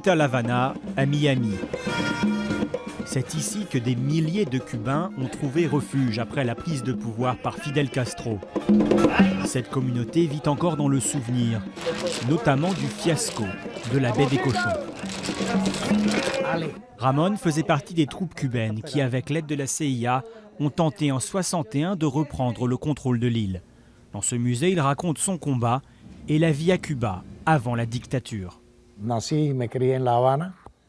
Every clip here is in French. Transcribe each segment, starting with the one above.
est à La Havana, à Miami. C'est ici que des milliers de Cubains ont trouvé refuge après la prise de pouvoir par Fidel Castro. Cette communauté vit encore dans le souvenir, notamment du fiasco de la baie des Cochons. Ramón faisait partie des troupes cubaines qui, avec l'aide de la CIA, ont tenté en 1961 de reprendre le contrôle de l'île. Dans ce musée, il raconte son combat et la vie à Cuba avant la dictature.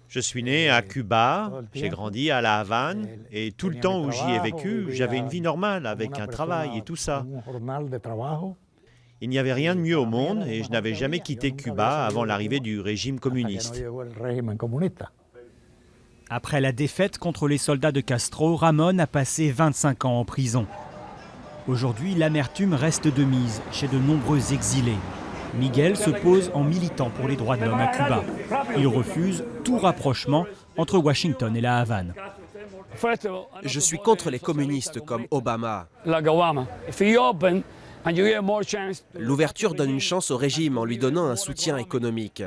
Je suis né à Cuba, j'ai grandi à La Havane et tout le temps où j'y ai vécu, j'avais une vie normale avec un travail et tout ça. Il n'y avait rien de mieux au monde et je n'avais jamais quitté Cuba avant l'arrivée du régime communiste. Après la défaite contre les soldats de Castro, Ramón a passé 25 ans en prison. Aujourd'hui, l'amertume reste de mise chez de nombreux exilés. Miguel se pose en militant pour les droits de l'homme à Cuba. Il refuse tout rapprochement entre Washington et La Havane. Je suis contre les communistes comme Obama. L'ouverture donne une chance au régime en lui donnant un soutien économique.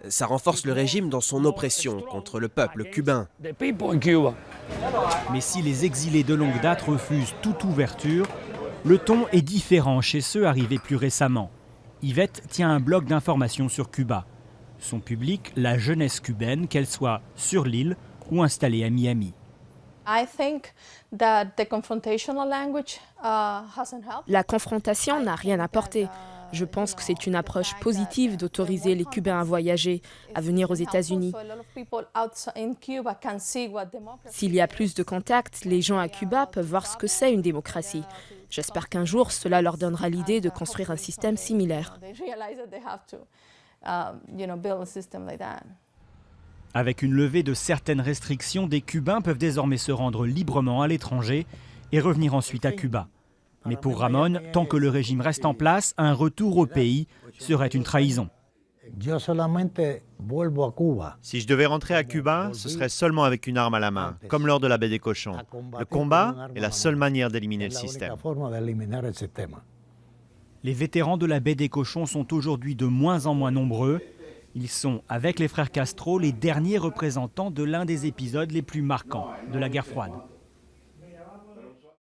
Ça renforce le régime dans son oppression contre le peuple cubain. Mais si les exilés de longue date refusent toute ouverture, le ton est différent chez ceux arrivés plus récemment. Yvette tient un blog d'information sur Cuba. Son public, la jeunesse cubaine, qu'elle soit sur l'île ou installée à Miami. La confrontation n'a rien apporté. Je pense que c'est une approche positive d'autoriser les Cubains à voyager, à venir aux États-Unis. S'il y a plus de contacts, les gens à Cuba peuvent voir ce que c'est une démocratie. J'espère qu'un jour, cela leur donnera l'idée de construire un système similaire. Avec une levée de certaines restrictions, des Cubains peuvent désormais se rendre librement à l'étranger et revenir ensuite à Cuba. Mais pour Ramón, tant que le régime reste en place, un retour au pays serait une trahison. Si je devais rentrer à Cuba, ce serait seulement avec une arme à la main, comme lors de la baie des Cochons. Le combat est la seule manière d'éliminer le système. Les vétérans de la baie des Cochons sont aujourd'hui de moins en moins nombreux. Ils sont, avec les frères Castro, les derniers représentants de l'un des épisodes les plus marquants de la guerre froide.